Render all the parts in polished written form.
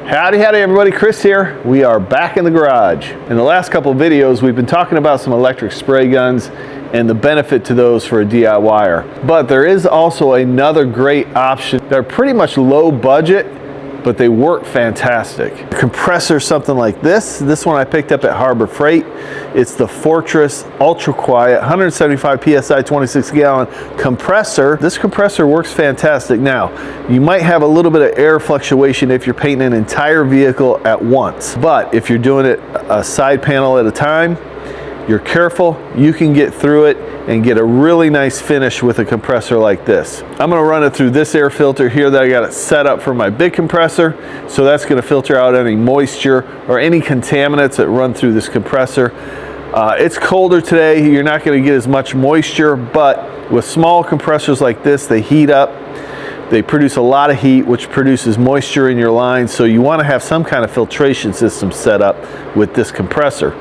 Howdy everybody, Chris here. We are back in the garage. In the last couple of videos we've been talking about some electric spray guns and the benefit to those for a DIYer. But there is also another great option. They're pretty much low budget, but they work fantastic. A compressor, something like this. This one I picked up at Harbor Freight. It's the Fortress Ultra Quiet 175 PSI 26 gallon compressor. This compressor works fantastic. Now, you might have a little bit of air fluctuation if you're painting an entire vehicle at once. But if you're doing it a side panel at a time, you're careful, you can get through it and get a really nice finish with a compressor like this. I'm gonna run it through this air filter here that I got it set up for my big compressor. So that's gonna filter out any moisture or any contaminants that run through this compressor. It's colder today, you're not gonna get as much moisture, but with small compressors like this, they heat up. They produce a lot of heat, which produces moisture in your line. So you wanna have some kind of filtration system set up with this compressor.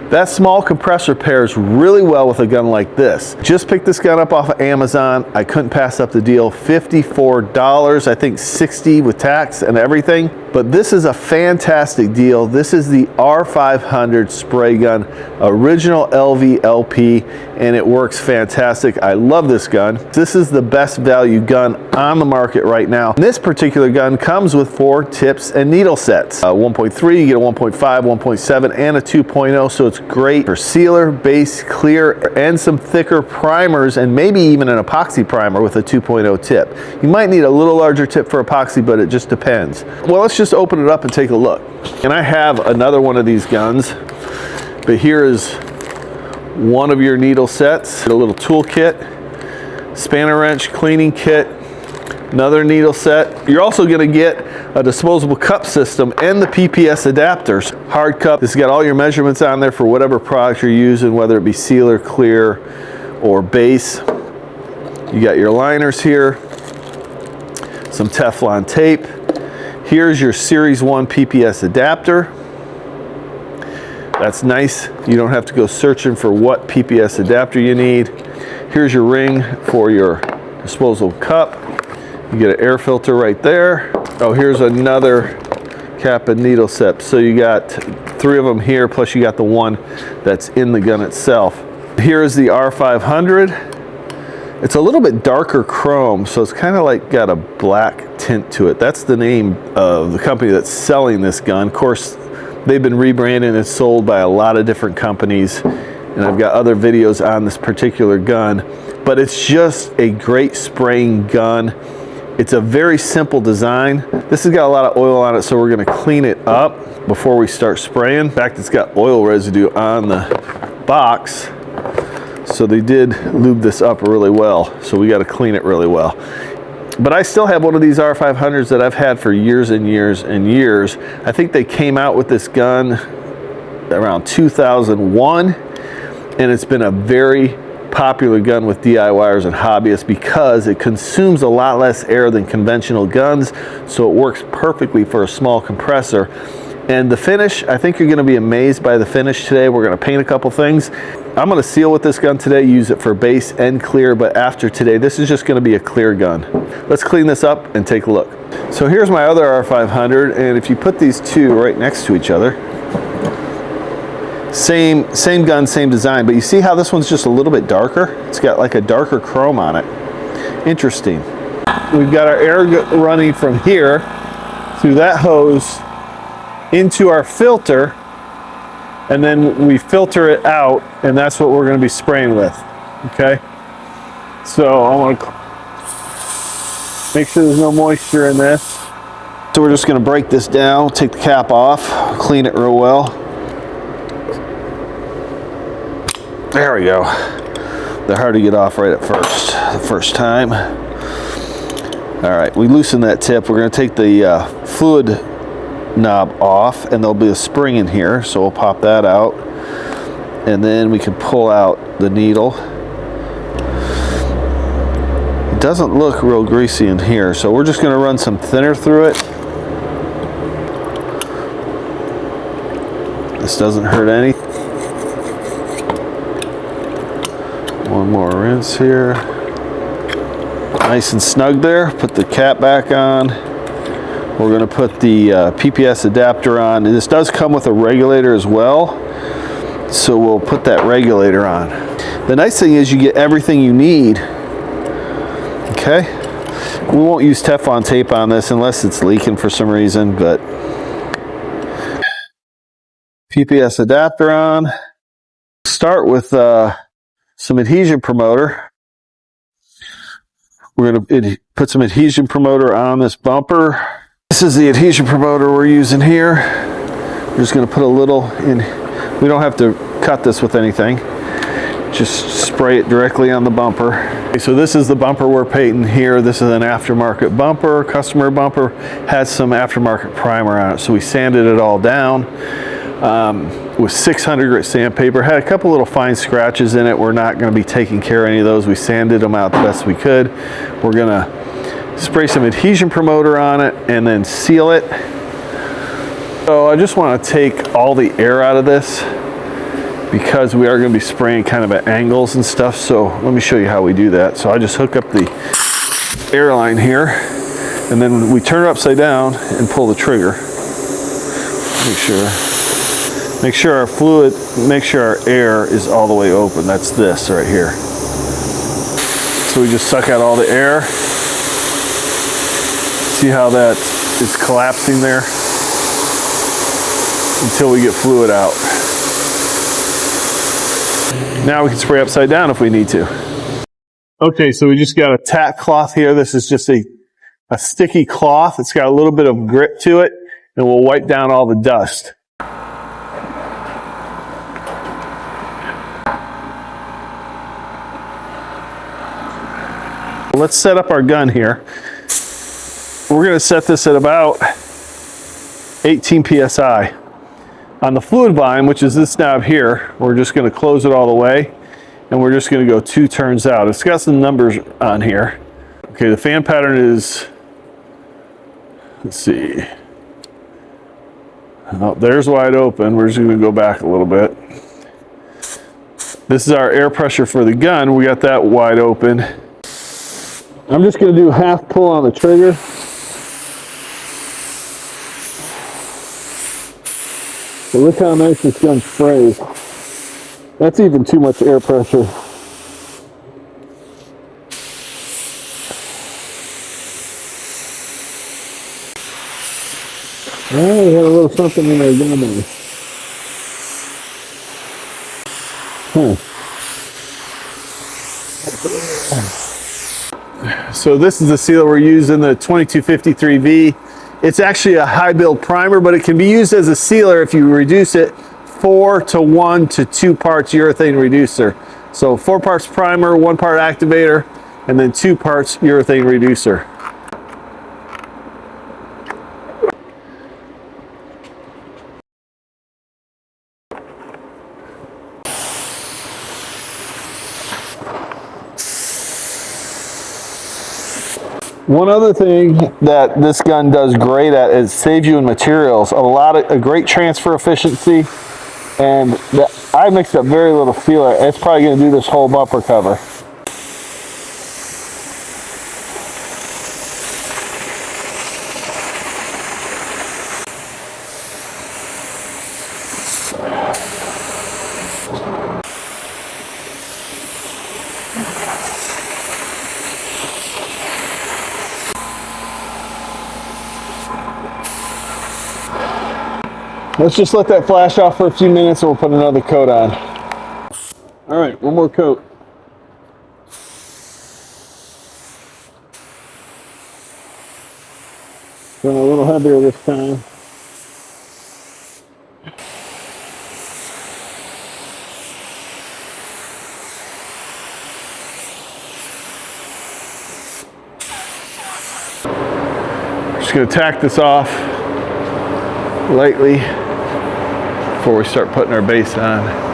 That small compressor pairs really well with a gun like this. Just picked this gun up off of Amazon. I couldn't pass up the deal. $54, I think $60 with tax and everything. But this is a fantastic deal. This is the R500 spray gun, original LVLP, and it works fantastic. I love this gun. This is the best value gun on the market right now. This particular gun comes with 4 tips and needle sets. 1.3, you get a 1.5, 1.7, and a 2.0, so it's great for sealer, base, clear, and some thicker primers, and maybe even an epoxy primer with a 2.0 tip. You might need a little larger tip for epoxy, but it just depends. Well, let's just open it up and take a look. And I have another one of these guns, but here is one of your needle sets, a little tool kit, spanner wrench, cleaning kit, another needle set. You're also going to get a disposable cup system and the PPS adapters. Hard cup, this has got all your measurements on there for whatever product you're using, whether it be sealer, clear, or base. You got your liners here, some Teflon tape. Here's your Series 1 PPS adapter. That's nice. You don't have to go searching for what PPS adapter you need. Here's your ring for your disposable cup. You get an air filter right there. Oh, here's another cap and needle set. So you got 3 of them here, plus you got the one that's in the gun itself. Here is the R500. It's a little bit darker chrome, so it's kind of like got a black tint to it. That's the name of the company that's selling this gun. Of course, they've been rebranded and sold by a lot of different companies, and I've got other videos on this particular gun, but it's just a great spraying gun. It's a very simple design. This has got a lot of oil on it, so we're gonna clean it up before we start spraying. In fact, it's got oil residue on the box, so they did lube this up really well, so we got to clean it really well. But I still have one of these R500s that I've had for years and years and years. I think they came out with this gun around 2001, and it's been a very popular gun with DIYers and hobbyists because it consumes a lot less air than conventional guns, so it works perfectly for a small compressor. And the finish, I think you're going to be amazed by the finish today. We're going to paint a couple things. I'm going to seal with this gun today, use it for base and clear, but after today, this is just going to be a clear gun. Let's clean this up and take a look. So here's my other R500, and if you put these two right next to each other, same gun, same design, but you see how this one's just a little bit darker? It's got like a darker chrome on it. Interesting. We've got our air running from here through that hose into our filter, and then we filter it out, and that's what we're going to be spraying with. Okay, so I want to make sure there's no moisture in this. So we're just going to break this down, take the cap off, clean it real well. There we go. They're hard to get off right at the first time. All right, we loosen that tip. We're going to take the fluid knob off, and there'll be a spring in here, so we'll pop that out, and then we can pull out the needle. It doesn't look real greasy in here, so we're just going to run some thinner through it. This doesn't hurt any. One more rinse here. Nice and snug there. Put the cap back on. We're going to put the PPS adapter on, and this does come with a regulator as well, so we'll put that regulator on. The nice thing is you get everything you need. Okay, we won't use Teflon tape on this unless it's leaking for some reason, but PPS adapter on. Start with some adhesion promoter. We're going to put some adhesion promoter on this bumper. This is the adhesion promoter we're using here. We're just going to put a little in. We don't have to cut this with anything. Just spray it directly on the bumper. Okay, so this is the bumper we're painting here. This is an aftermarket bumper, customer bumper. Has some aftermarket primer on it. So we sanded it all down with 600 grit sandpaper. Had a couple little fine scratches in it. We're not going to be taking care of any of those. We sanded them out the best we could. We're going to spray some adhesion promoter on it and then seal it. So I just want to take all the air out of this, because we are going to be spraying kind of at angles and stuff. So let me show you how we do that. So I just hook up the air line here, and then we turn it upside down and pull the trigger. Make sure our fluid, make sure our air is all the way open. That's this right here. So we just suck out all the air. See how that is collapsing there? Until we get fluid out. Now we can spray upside down if we need to. Okay, so we just got a tack cloth here. This is just a sticky cloth. It's got a little bit of grip to it, and we'll wipe down all the dust. Let's set up our gun here. We're going to set this at about 18 psi. On the fluid volume, which is this knob here, we're just going to close it all the way, and we're just going to go 2 turns out. It's got some numbers on here. Okay, the fan pattern is, let's see. Oh, there's wide open. We're just going to go back a little bit. This is our air pressure for the gun. We got that wide open. I'm just going to do half pull on the trigger. So look how nice this gun sprays. That's even too much air pressure. Oh, we had a little something in there down there. So this is the sealer we're using, the 2253V. It's actually a high build primer, but it can be used as a sealer if you reduce it 4 to 1 to 2 parts urethane reducer. So 4 parts primer, 1 part activator, and then 2 parts urethane reducer. One other thing that this gun does great at is saves you in materials. A great transfer efficiency, and I mixed up very little sealer. It's probably going to do this whole bumper cover. Let's just let that flash off for a few minutes and we'll put another coat on. All right, one more coat. Going a little heavier this time. Just going to tack this off lightly before we start putting our base on.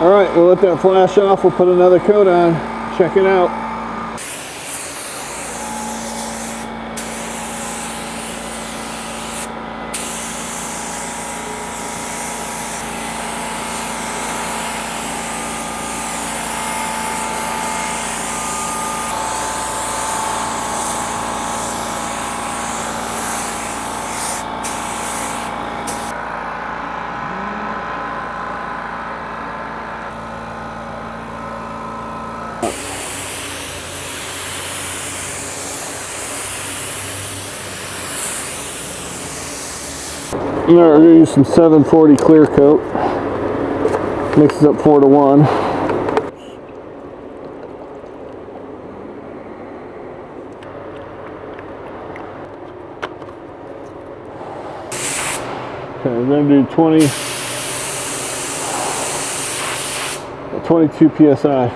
All right, we'll let that flash off. We'll put another coat on. Check it out. All right, we're going to use some 740 clear coat. Mixes up 4 to 1. Okay, we're going to do 22 psi.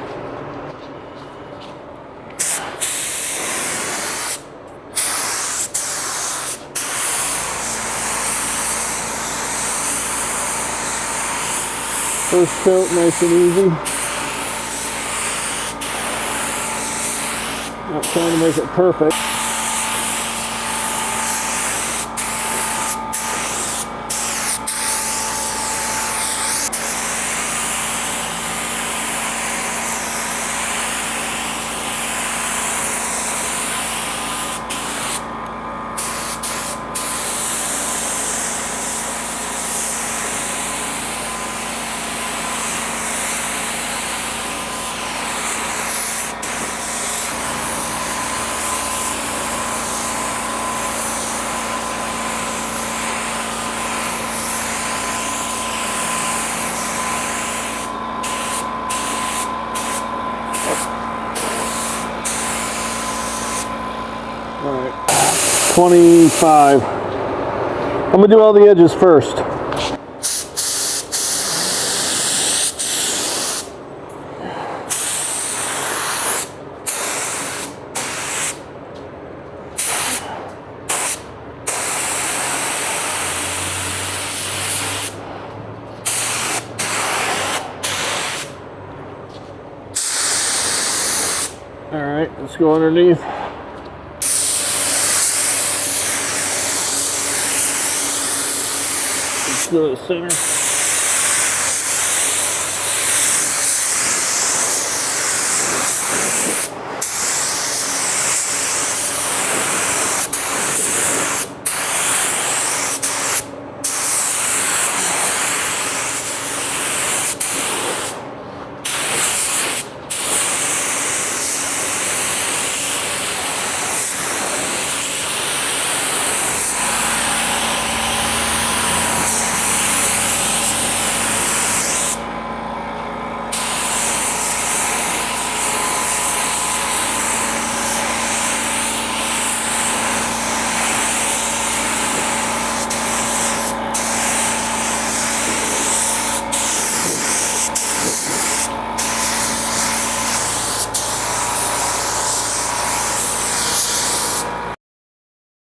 First coat, nice and easy. Not trying to make it perfect. All right, 25. I'm gonna do all the edges first. All right, let's go underneath. Let's go to the center.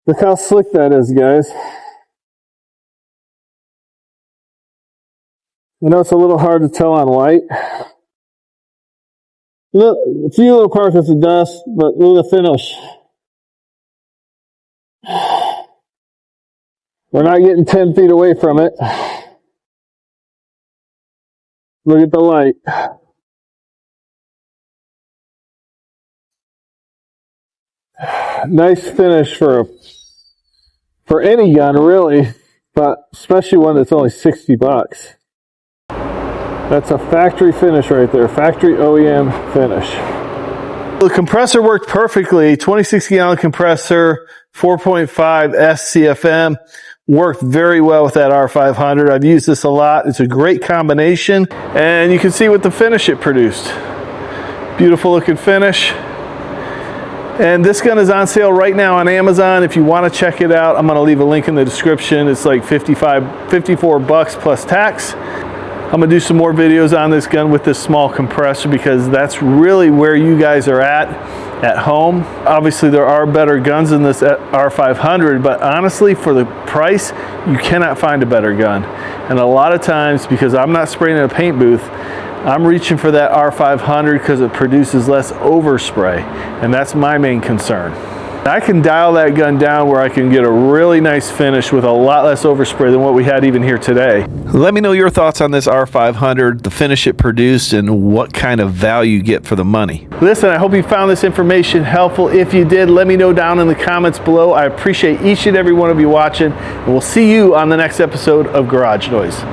Look how slick that is, guys. I know it's a little hard to tell on white. Look, a few little parts of the dust, but look at the finish. We're not getting 10 feet away from it. Look at the light. Nice finish for any gun, really, but especially one that's only 60 bucks. That's a factory finish right there, factory OEM finish. The compressor worked perfectly. 26-gallon compressor, 4.5 SCFM. Worked very well with that R500. I've used this a lot. It's a great combination, and you can see what the finish it produced. Beautiful looking finish. And this gun is on sale right now on Amazon. If you want to check it out, I'm going to leave a link in the description. It's like 54 bucks plus tax. I'm going to do some more videos on this gun with this small compressor because that's really where you guys are at home. Obviously, there are better guns than this R500, but honestly, for the price, you cannot find a better gun. And a lot of times, because I'm not spraying in a paint booth, I'm reaching for that R500 because it produces less overspray, and that's my main concern. I can dial that gun down where I can get a really nice finish with a lot less overspray than what we had even here today. Let me know your thoughts on this R500, the finish it produced, and what kind of value you get for the money. Listen, I hope you found this information helpful. If you did, let me know down in the comments below. I appreciate each and every one of you watching, and we'll see you on the next episode of Garage Noise.